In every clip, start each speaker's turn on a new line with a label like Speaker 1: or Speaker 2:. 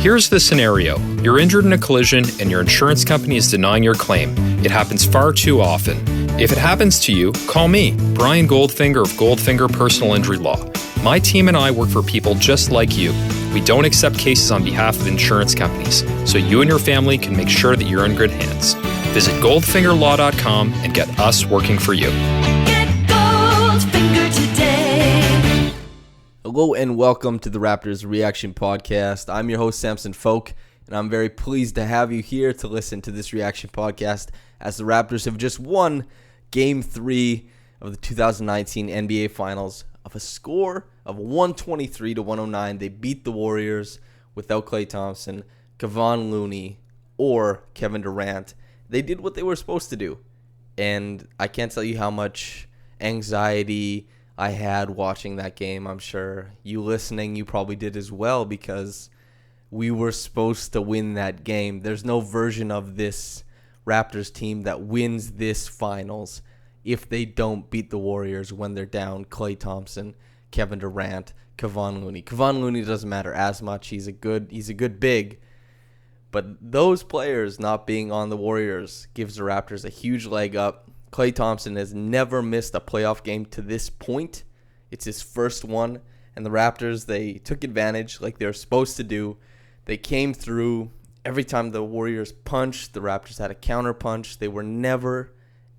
Speaker 1: Here's the scenario. You're injured in a collision and your insurance company is denying your claim. It happens far too often. If it happens to you, call me, Brian Goldfinger of Goldfinger Personal Injury Law. My team and I work for people just like you. We don't accept cases on behalf of insurance companies, so you and your family can make sure that you're in good hands. Visit goldfingerlaw.com and get us working for you.
Speaker 2: Get Goldfinger today.
Speaker 3: Hello and welcome to the Raptors Reaction Podcast. I'm your host, Samson Folk, and I'm very pleased to have you here to listen to this reaction podcast as the Raptors have just won Game 3 of the 2019 NBA Finals of a score of 123-109. They beat the Warriors without Klay Thompson, Kevon Looney, or Kevin Durant. They did what they were supposed to do, and I can't tell you how much anxiety I had watching that game. I'm sure you listening, you probably did as well, because we were supposed to win that game. There's no version of this Raptors team that wins this finals if they don't beat the Warriors when they're down Klay Thompson, Kevin Durant, Kevon Looney. Kevon Looney doesn't matter as much. He's a good big. But those players not being on the Warriors gives the Raptors a huge leg up. Klay Thompson has never missed a playoff game to this point. It's his first one. And the Raptors, they took advantage like they're supposed to do. They came through. Every time the Warriors punched, the Raptors had a counter punch. They were never,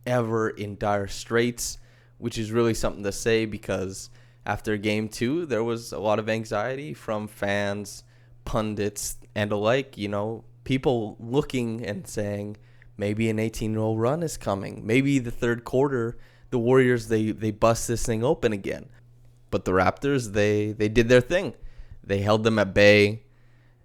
Speaker 3: ever in dire straits, which is really something to say because after Game 2, there was a lot of anxiety from fans, pundits, and alike. You know, people looking and saying, maybe an 18-0 run is coming. Maybe the third quarter, the Warriors, they bust this thing open again. But the Raptors, they did their thing. They held them at bay.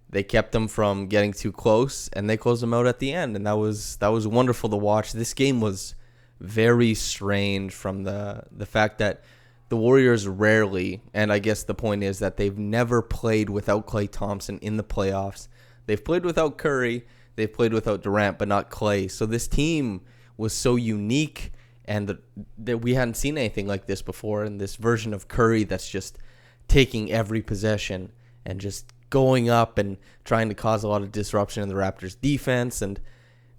Speaker 3: They kept them from getting too close, and they closed them out at the end. And that was wonderful to watch. This game was very strange from the fact that the Warriors rarely, and I guess the point is that they've never played without Klay Thompson in the playoffs. They've played without Curry. They've played without Durant, but not Klay. So this team was so unique, and that we hadn't seen anything like this before. And this version of Curry that's just taking every possession and just going up and trying to cause a lot of disruption in the Raptors' defense. And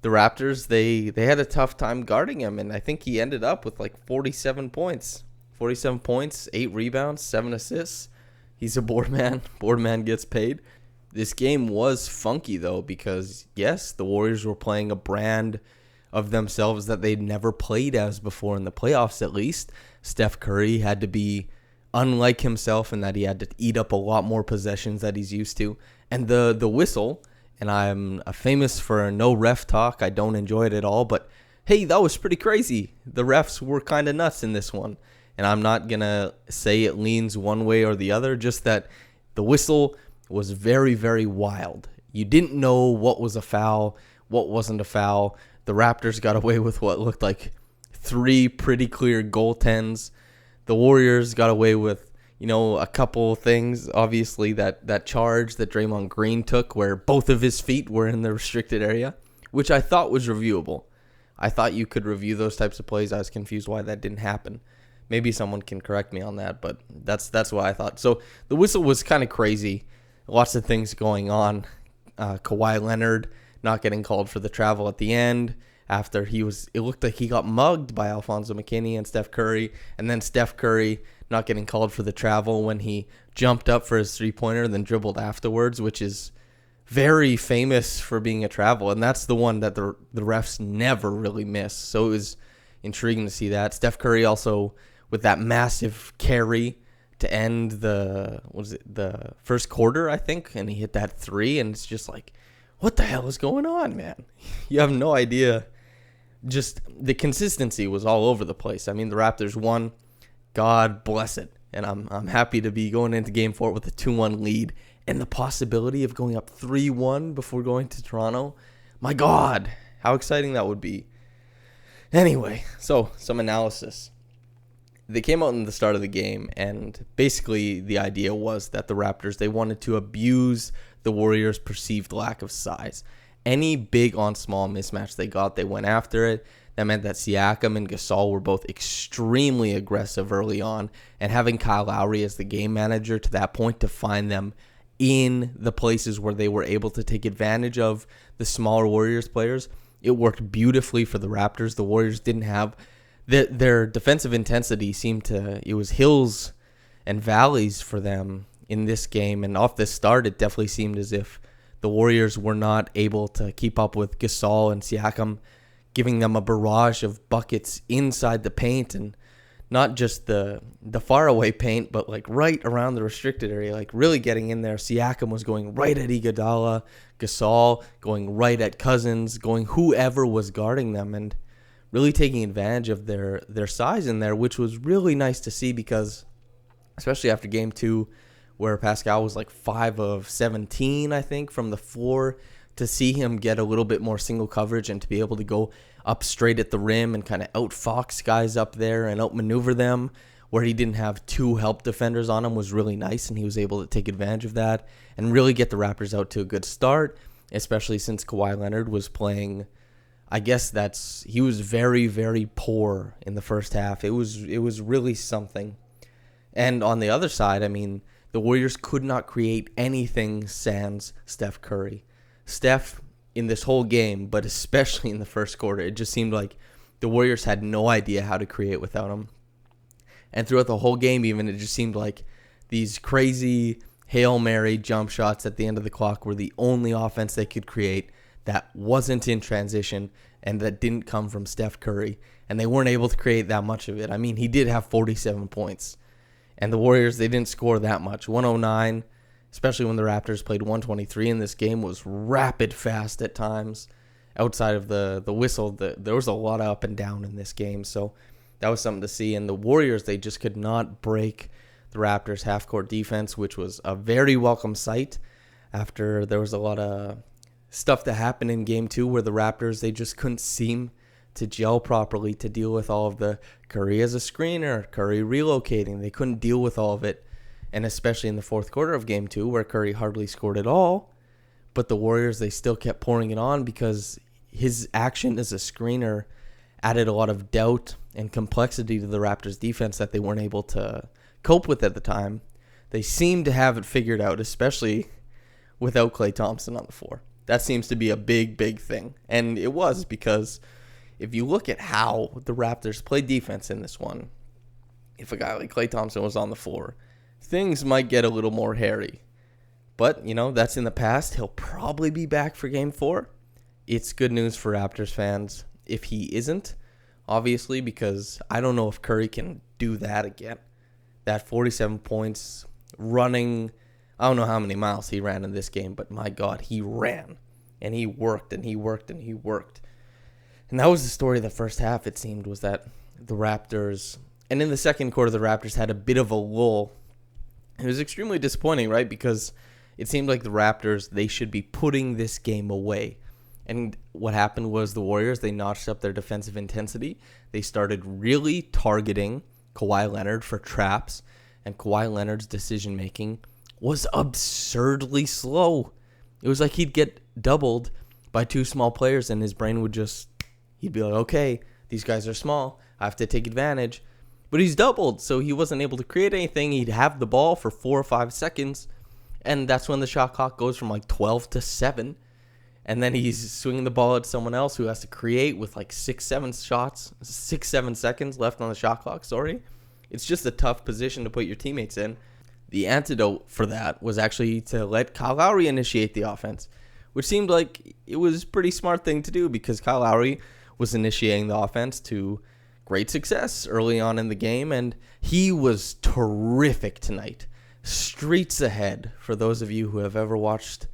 Speaker 3: the Raptors, they had a tough time guarding him, and I think he ended up with like 47 points. 47 points, 8 rebounds, 7 assists. He's a board man. Board man gets paid. This game was funky, though, because, yes, the Warriors were playing a brand of themselves that they'd never played as before in the playoffs, at least. Steph Curry had to be unlike himself in that he had to eat up a lot more possessions that he's used to. And the whistle, and I'm famous for no ref talk. I don't enjoy it at all, but, hey, that was pretty crazy. The refs were kind of nuts in this one. And I'm not going to say it leans one way or the other, just that the whistle was very, very wild. You didn't know what was a foul, what wasn't a foul. The Raptors got away with what looked like 3 pretty clear goaltends. The Warriors got away with, a couple things. Obviously, that charge that Draymond Green took where both of his feet were in the restricted area, which I thought was reviewable. I thought you could review those types of plays. I was confused why that didn't happen. Maybe someone can correct me on that, but that's what I thought. So the whistle was kind of crazy. Lots of things going on. Kawhi Leonard not getting called for the travel at the end after it looked like he got mugged by Alfonso McKinney and Steph Curry. And then Steph Curry not getting called for the travel when he jumped up for his three-pointer and then dribbled afterwards, which is very famous for being a travel. And that's the one that the refs never really miss. So it was intriguing to see that. Steph Curry also with that massive carry to end the first quarter, I think, and he hit that 3, and it's just like, what the hell is going on, man? You have no idea. Just the consistency was all over the place. I mean, the Raptors won. God bless it. And I'm happy to be going into Game 4 with a 2-1 lead and the possibility of going up 3-1 before going to Toronto. My God, how exciting that would be. Anyway, so some analysis. They came out in the start of the game, and basically the idea was that the Raptors, they wanted to abuse the Warriors' perceived lack of size. Any big on small mismatch they got, they went after it. That meant that Siakam and Gasol were both extremely aggressive early on, and having Kyle Lowry as the game manager to that point to find them in the places where they were able to take advantage of the smaller Warriors players, it worked beautifully for the Raptors. The Warriors didn't have their defensive intensity it was hills and valleys for them in this game. And off the start, it definitely seemed as if the Warriors were not able to keep up with Gasol and Siakam, giving them a barrage of buckets inside the paint, and not just the faraway paint, but like right around the restricted area, like really getting in there. Siakam was going right at Iguodala, Gasol going right at Cousins, going whoever was guarding them, and really taking advantage of their size in there, which was really nice to see, because especially after game 2, where Pascal was like 5 of 17, I think, from the floor, to see him get a little bit more single coverage and to be able to go up straight at the rim and kind of outfox guys up there and outmaneuver them, where he didn't have 2 help defenders on him, was really nice, and he was able to take advantage of that and really get the Raptors out to a good start, especially since Kawhi Leonard was playing. I guess he was very, very poor in the first half. It was really something. And on the other side, I mean, the Warriors could not create anything sans Steph Curry. Steph, in this whole game, but especially in the first quarter, it just seemed like the Warriors had no idea how to create without him. And throughout the whole game, even, it just seemed like these crazy Hail Mary jump shots at the end of the clock were the only offense they could create that wasn't in transition and that didn't come from Steph Curry. And they weren't able to create that much of it. I mean, he did have 47 points. And the Warriors, they didn't score that much. 109, especially when the Raptors played 123 in this game, was rapid fast at times. Outside of the whistle, there was a lot of up and down in this game. So that was something to see. And the Warriors, they just could not break the Raptors' half-court defense, which was a very welcome sight after there was a lot of stuff that happened in game 2 where the Raptors, they just couldn't seem to gel properly to deal with all of the Curry as a screener, Curry relocating. They couldn't deal with all of it, and especially in the fourth quarter of game 2 where Curry hardly scored at all, but the Warriors, they still kept pouring it on because his action as a screener added a lot of doubt and complexity to the Raptors defense that they weren't able to cope with at the time. They seemed to have it figured out, especially without Klay Thompson on the floor. That seems to be a big, big thing, and it was, because if you look at how the Raptors played defense in this one, if a guy like Klay Thompson was on the floor, things might get a little more hairy. But, that's in the past. He'll probably be back for Game 4. It's good news for Raptors fans if he isn't, obviously, because I don't know if Curry can do that again. That 47 points, running, I don't know how many miles he ran in this game, but my God, he ran. And he worked, and he worked, and he worked. And that was the story of the first half, it seemed, was that the Raptors, and in the second quarter, the Raptors had a bit of a lull. It was extremely disappointing, right? Because it seemed like the Raptors, they should be putting this game away. And what happened was the Warriors, they notched up their defensive intensity. They started really targeting Kawhi Leonard for traps, and Kawhi Leonard's decision-making was absurdly slow. It was like he'd get doubled by 2 small players, and his brain would he'd be like, okay, these guys are small, I have to take advantage. But he's doubled, so he wasn't able to create anything. He'd have the ball for 4 or 5 seconds, and that's when the shot clock goes from like 12 to 7. And then he's swinging the ball at someone else who has to create with like 6-7 seconds left on the shot clock. It's just a tough position to put your teammates in. The antidote for that was actually to let Kyle Lowry initiate the offense, which seemed like it was a pretty smart thing to do, because Kyle Lowry was initiating the offense to great success early on in the game, and he was terrific tonight. Streets ahead, for those of you who have ever watched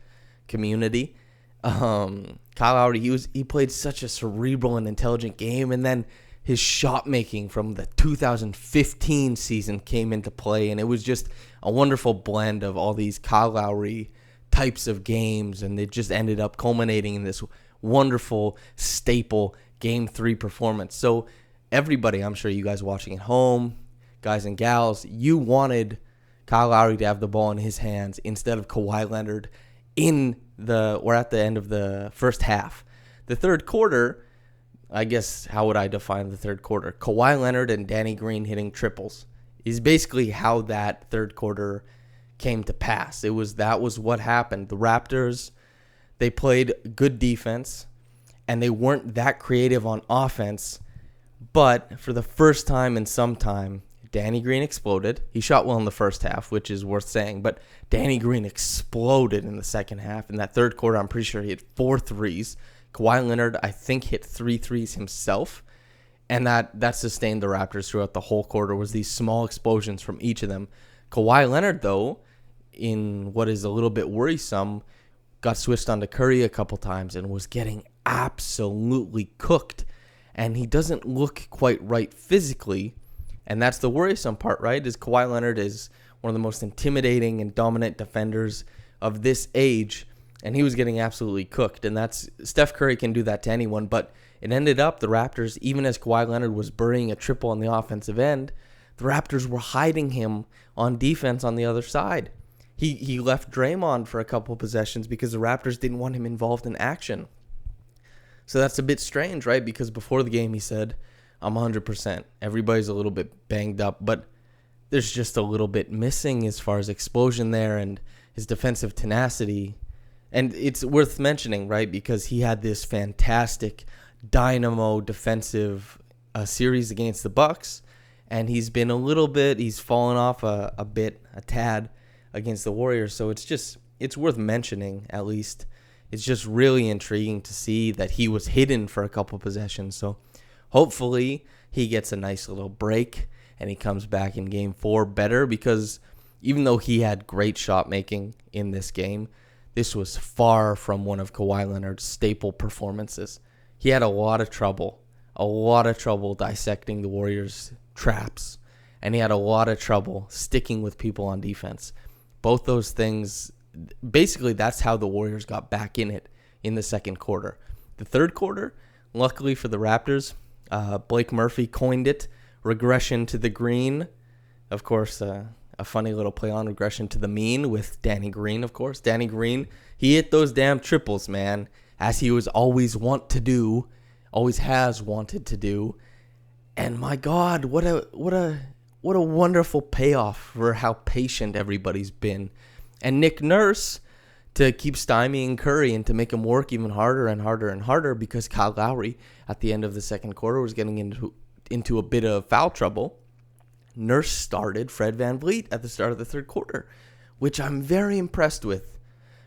Speaker 3: Community. Kyle Lowry, he played such a cerebral and intelligent game, and then his shot making from the 2015 season came into play, and it was just a wonderful blend of all these Kyle Lowry types of games, and it just ended up culminating in this wonderful staple Game 3 performance. So everybody, I'm sure you guys watching at home, guys and gals, you wanted Kyle Lowry to have the ball in his hands instead of Kawhi Leonard at the end of the first half. The third quarter, I guess, how would I define the third quarter? Kawhi Leonard and Danny Green hitting triples is basically how that third quarter came to pass. That was what happened. The Raptors, they played good defense, and they weren't that creative on offense. But for the first time in some time, Danny Green exploded. He shot well in the first half, which is worth saying. But Danny Green exploded in the second half. In that third quarter, I'm pretty sure he hit 4 threes. Kawhi Leonard, I think, hit 3 threes himself. And that sustained the Raptors throughout the whole quarter, was these small explosions from each of them. Kawhi Leonard, though, in what is a little bit worrisome, got switched onto Curry a couple times and was getting absolutely cooked. And he doesn't look quite right physically. And that's the worrisome part, right? Is Kawhi Leonard is one of the most intimidating and dominant defenders of this age. And he was getting absolutely cooked. And that's Steph Curry can do that to anyone. But it ended up the Raptors, even as Kawhi Leonard was burying a triple on the offensive end, the Raptors were hiding him on defense on the other side. He left Draymond for a couple possessions because the Raptors didn't want him involved in action. So that's a bit strange, right? Because before the game he said, I'm 100%. Everybody's a little bit banged up, but there's just a little bit missing as far as explosion there and his defensive tenacity. And it's worth mentioning, right? Because he had this fantastic dynamo defensive series against the Bucks, and he's fallen off a tad against the Warriors. So it's worth mentioning, at least. It's just really intriguing to see that he was hidden for a couple possessions. So hopefully he gets a nice little break and he comes back in game 4 better, because even though he had great shot making in this game, this was far from one of Kawhi Leonard's staple performances. He had a lot of trouble dissecting the Warriors' traps, and he had a lot of trouble sticking with people on defense. Both those things, basically that's how the Warriors got back in it in the second quarter. The third quarter, luckily for the Raptors, Blake Murphy coined it, regression to the green. Of course, a funny little play on regression to the mean with Danny Green, of course. Danny Green, he hit those damn triples, man, as he was always has wanted to do. And my God, what a wonderful payoff for how patient everybody's been. And Nick Nurse to keep stymieing Curry and to make him work even harder and harder and harder, because Kyle Lowry at the end of the second quarter was getting into a bit of foul trouble. Nurse started Fred VanVleet at the start of the third quarter, which I'm very impressed with,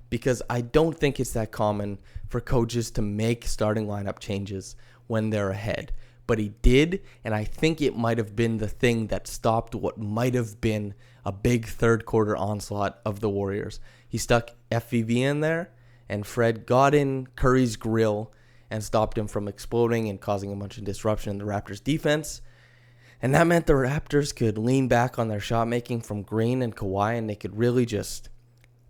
Speaker 3: because I don't think it's that common for coaches to make starting lineup changes when they're ahead. But he did, and I think it might have been the thing that stopped what might have been a big third quarter onslaught of the Warriors. He stuck FVV in there, and Fred got in Curry's grill and stopped him from exploding and causing a bunch of disruption in the Raptors' defense. And that meant the Raptors could lean back on their shot making from Green and Kawhi, and they could really just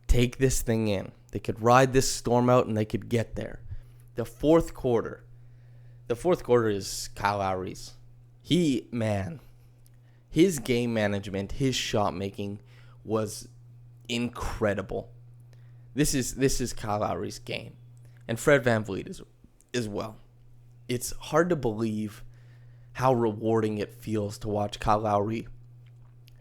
Speaker 3: take this thing in. They could ride this storm out, and they could get there. The fourth quarter is Kyle Lowry's. His game management, his shot making was incredible. This is Kyle Lowry's game, and Fred VanVleet as well. It's hard to believe how rewarding it feels to watch Kyle Lowry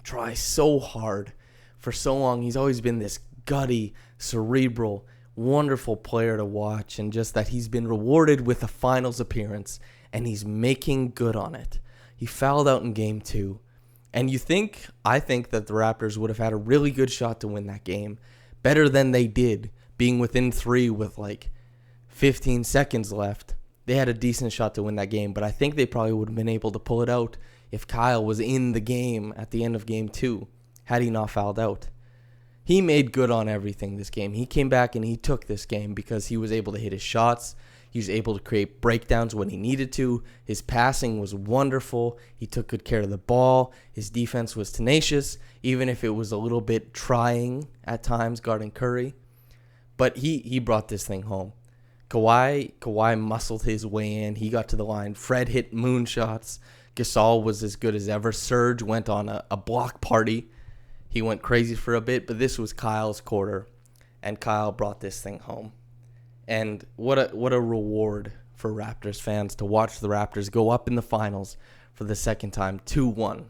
Speaker 3: try so hard for so long. He's always been this gutty, cerebral, wonderful player to watch, and just that he's been rewarded with a finals appearance, and he's making good on it. He fouled out in game 2, and I think that the Raptors would have had a really good shot to win that game, better than they did, being within 3 with like 15 seconds left. They had a decent shot to win that game, but I think they probably would have been able to pull it out if Kyle was in the game at the end of game 2, had he not fouled out. He made good on everything this game. He came back and he took this game because he was able to hit his shots. He was able to create breakdowns when he needed to. His passing was wonderful. He took good care of the ball. His defense was tenacious, even if it was a little bit trying at times guarding Curry. But he brought this thing home. Kawhi muscled his way in. He got to the line. Fred hit moonshots. Gasol was as good as ever. Serge went on a block party. He went crazy for a bit, but this was Kyle's quarter, and Kyle brought this thing home. And what a reward for Raptors fans to watch the Raptors go up in the finals for the second time, 2-1.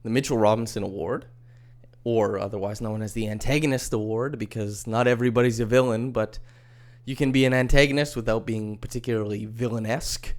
Speaker 3: The Mitchell Robinson Award or otherwise known as the Antagonist Award, because not everybody's a villain, but you can be an antagonist without being particularly villainesque.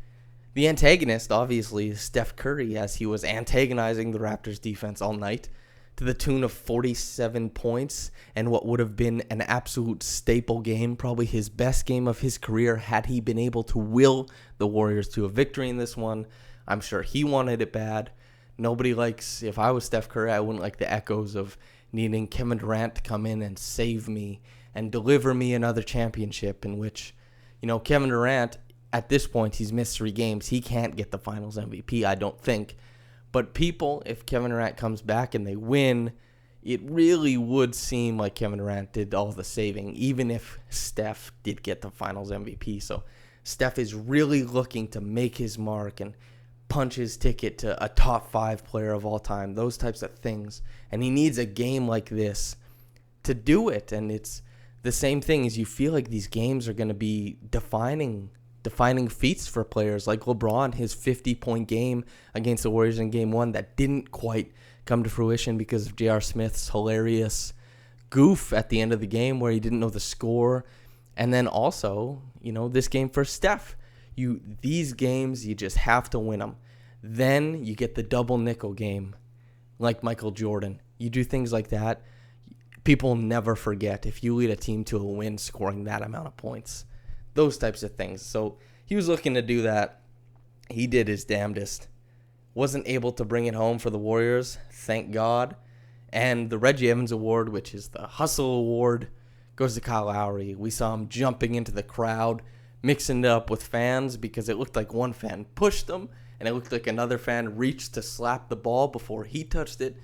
Speaker 3: The antagonist, obviously, is Steph Curry, as he was antagonizing the Raptors defense all night to the tune of 47 points and what would have been an absolute staple game, probably his best game of his career had he been able to will the Warriors to a victory in this one. I'm sure he wanted it bad. Nobody likes, if I was Steph Curry, I wouldn't like the echoes of needing Kevin Durant to come in and save me and deliver me another championship, in which, Kevin Durant, at this point, he's missed 3 games. He can't get the finals MVP, I don't think. But people, if Kevin Durant comes back and they win, it really would seem like Kevin Durant did all the saving, even if Steph did get the finals MVP. So Steph is really looking to make his mark and punch his ticket to a top 5 player of all time, those types of things. And he needs a game like this to do it. And it's the same thing as you feel like these games are going to be defining feats for players like LeBron, his 50-point game against the Warriors in Game 1 that didn't quite come to fruition because of J.R. Smith's hilarious goof at the end of the game where he didn't know the score. And then also, this game for Steph. These games, you just have to win them. Then you get the double nickel game like Michael Jordan. You do things like that, people never forget if you lead a team to a win scoring that amount of points. Those types of things. So he was looking to do that. He did his damnedest. Wasn't able to bring it home for the Warriors, thank God. And the Reggie Evans Award, which is the Hustle Award, goes to Kyle Lowry. We saw him jumping into the crowd, mixing it up with fans because it looked like one fan pushed him and it looked like another fan reached to slap the ball before he touched it.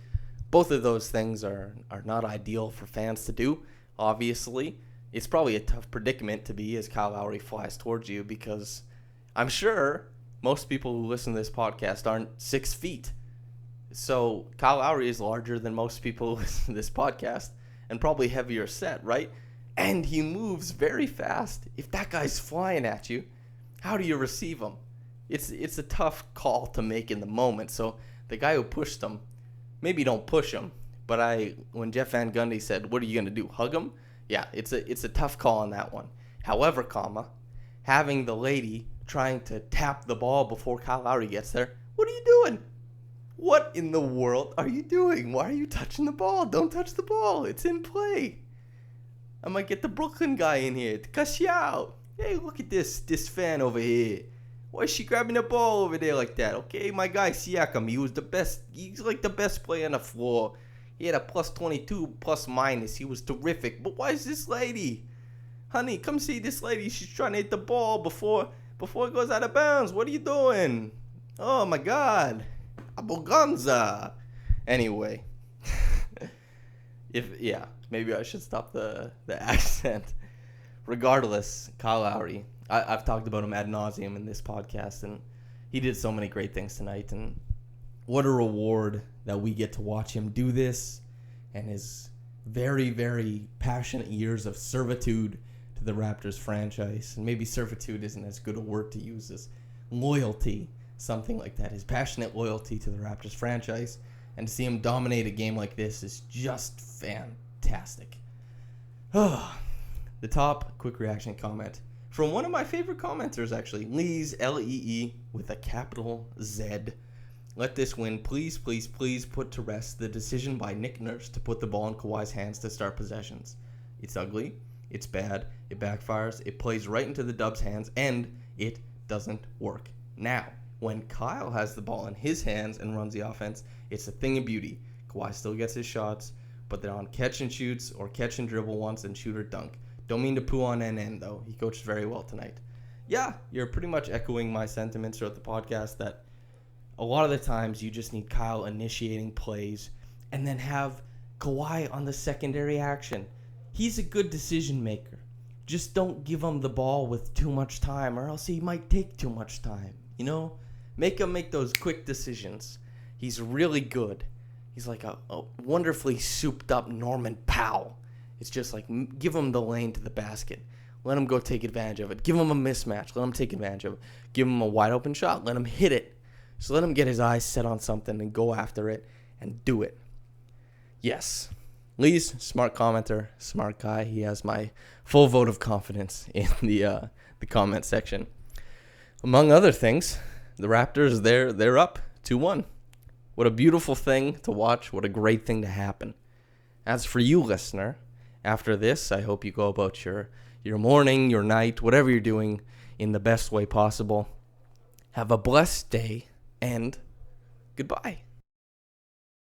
Speaker 3: Both of those things are not ideal for fans to do, obviously. It's probably a tough predicament to be as Kyle Lowry flies towards you because I'm sure most people who listen to this podcast aren't 6 feet. So Kyle Lowry is larger than most people who listen to this podcast and probably heavier set, right? And he moves very fast. If that guy's flying at you, how do you receive him? It's a tough call to make in the moment. So the guy who pushed him, maybe don't push him. But when Jeff Van Gundy said, "What are you gonna do? Hug him?" Yeah, it's a tough call on that one. However, having the lady trying to tap the ball before Kyle Lowry gets there, what are you doing? What in the world are you doing? Why are you touching the ball? Don't touch the ball. It's in play. I might get the Brooklyn guy in here to cuss you out. Hey, look at this fan over here. Why is she grabbing the ball over there like that? Okay, my guy Siakam, he was the best. He's like the best player on the floor. He had a plus 22, plus minus. He was terrific. But why is this lady? Honey, come see this lady. She's trying to hit the ball before it goes out of bounds. What are you doing? Oh, my God. Aboganza. Anyway. Maybe I should stop the accent. Regardless, Kyle Lowry. I've talked about him ad nauseum in this podcast, and he did so many great things tonight, and what a reward that we get to watch him do this and his very, very passionate years of servitude to the Raptors franchise. And maybe servitude isn't as good a word to use as loyalty, something like that. His passionate loyalty to the Raptors franchise. And to see him dominate a game like this is just fantastic. The top quick reaction comment from one of my favorite commenters, actually. Lee's, Lee, with a capital Z. Let this win please, please, please put to rest the decision by Nick Nurse to put the ball in Kawhi's hands to start possessions. It's ugly, it's bad, it backfires, it plays right into the Dubs' hands, and it doesn't work. Now, when Kyle has the ball in his hands and runs the offense, it's a thing of beauty. Kawhi still gets his shots, but they're on catch and shoots or catch and dribble once and shoot or dunk. Don't mean to poo on NN, though. He coached very well tonight. Yeah, you're pretty much echoing my sentiments throughout the podcast that a lot of the times you just need Kyle initiating plays and then have Kawhi on the secondary action. He's a good decision maker. Just don't give him the ball with too much time or else he might take too much time. Make him make those quick decisions. He's really good. He's like a wonderfully souped up Norman Powell. It's just like give him the lane to the basket. Let him go take advantage of it. Give him a mismatch. Let him take advantage of it. Give him a wide open shot. Let him hit it. So let him get his eyes set on something and go after it and do it. Yes. Lee's smart commenter, smart guy. He has my full vote of confidence in the comment section. Among other things, the Raptors, they're up 2-1. What a beautiful thing to watch. What a great thing to happen. As for you, listener, after this, I hope you go about your morning, your night, whatever you're doing in the best way possible. Have a blessed day, and goodbye.